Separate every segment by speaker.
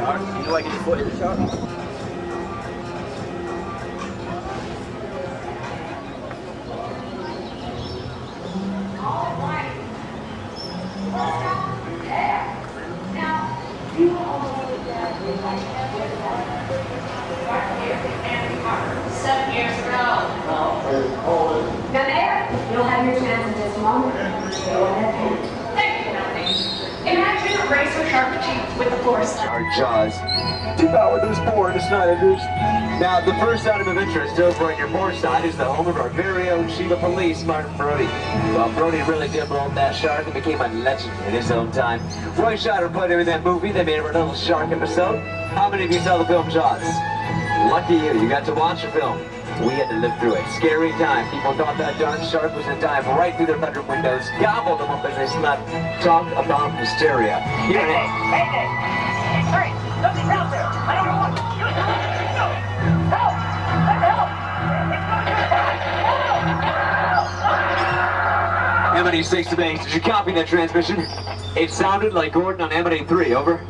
Speaker 1: You know I get your foot in the shot?
Speaker 2: Now, Mayor, you'll have your chance in just a moment. Go ahead.
Speaker 3: Thank you, Melanie. Imagine a racer shark teeth with the forest.
Speaker 4: Our jaws devour those poor sniders. Now, the first item of interest over on your port side is the home of our very own chief of police, Martin Brody. Well, Brody really did roll that shark and became a legend in his own time. Roy Scheider put him in that movie. They made him a little shark episode. How many of you saw the film Jaws? Lucky you got to watch the film. We had to live through it. Scary time. People thought that darn shark was going to dive right through their bedroom windows, gobble them up as they slept. Talk about hysteria. Here it is.
Speaker 5: Mayday! Hey, something's out there! I don't know what to do! No! Help! Help! It's
Speaker 4: Amity 6 to base. Did you copy that transmission? It sounded like Gordon on Amity 3. Over.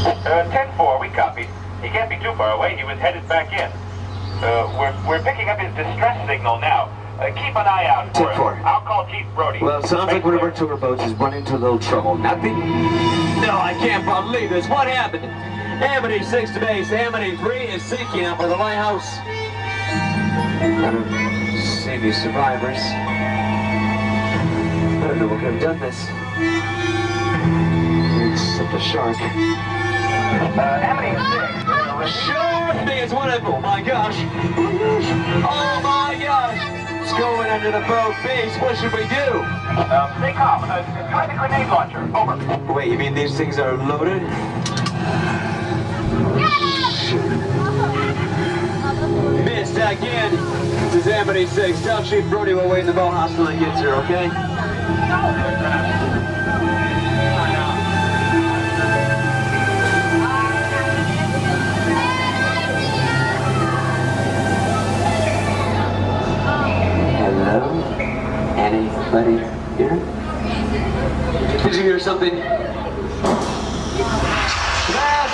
Speaker 6: 10-4, we copied. He can't be too far away. He was headed back in. We're picking up his distress signal now. Keep an eye out for him. I'll call Chief Brody.
Speaker 4: Well, it sounds like one of our tour boats is running into a little trouble. Nothing? No, I can't believe this. What happened? Amity 6 to base. Amity 3 is sinking up by the lighthouse. I don't see any survivors. I don't know what could have done this. Except a shark.
Speaker 6: Amity 6.
Speaker 4: Sure thing is one of them. Oh my gosh. Oh my gosh. It's going under the boat base. What should we do?
Speaker 6: Stay calm. Try the grenade launcher. Over.
Speaker 4: Wait, you mean these things are loaded? Missed again. This is Amity 6. Tell Chief Brody we'll wait in the boathouse till he gets here, okay? Anybody here? Did you hear something? That's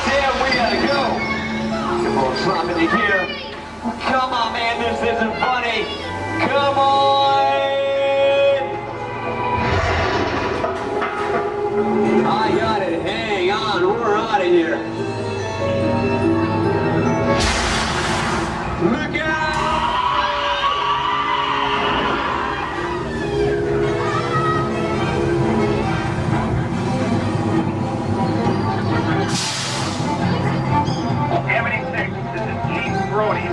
Speaker 4: it, we gotta go! Come on, drop it here. Come on, man, this isn't funny. Come on! I got it, hang on, we're out of here. Look out!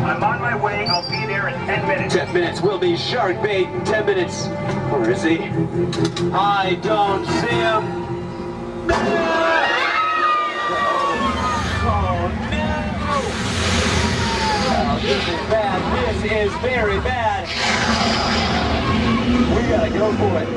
Speaker 6: I'm on my way. I'll be there in 10 minutes.
Speaker 4: 10 minutes. We'll be shark bait in 10 minutes. Where is he? I don't see him. Oh, no! Oh, this is bad. This is very bad. We gotta go for it.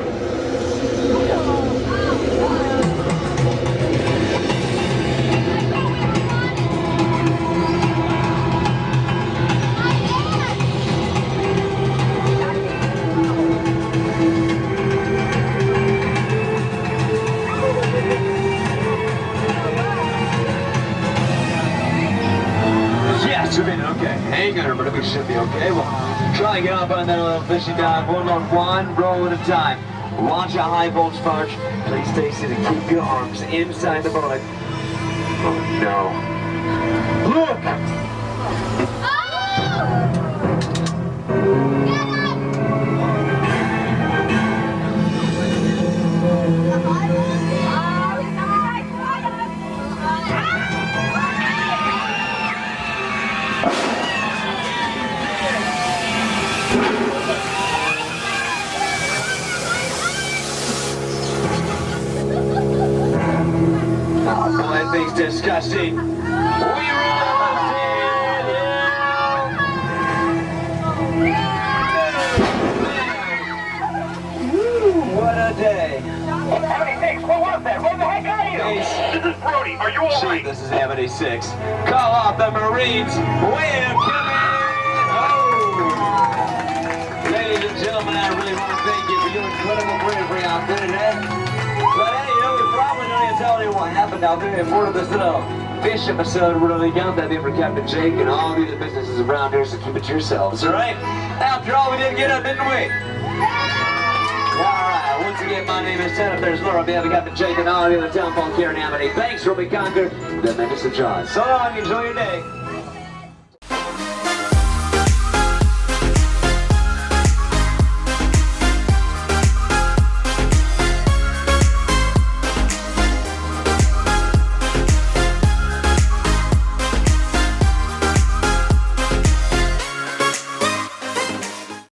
Speaker 4: Okay, hang on, but we should be okay. We'll try and get up on that little fishing dive, one roll at a time. Launch a high voltage barge. Please stay seated. Keep your arms inside the boat. Oh no. Look! That thing's disgusting. We what a day.
Speaker 6: Amity 6, what was that? Where the heck are you? This is Brody. Are you all right?
Speaker 4: This is Amity 6. Call off the Marines. Welcome in. Oh. Ladies and gentlemen, I really want to thank you for your incredible bravery out there today. But hey, we probably don't have tell you what happened out there for this little fish episode really young. That'd be for Captain Jake and all the other businesses around here, so keep it to yourselves, alright? After all, we did get up, didn't we? Alright, once again, my name is Ted. Up there's Laura, behalf of Captain Jake and all the other town folk here in Amity. Thanks, Ruby Conquer, the Magnificent Jaws. So long, enjoy your day.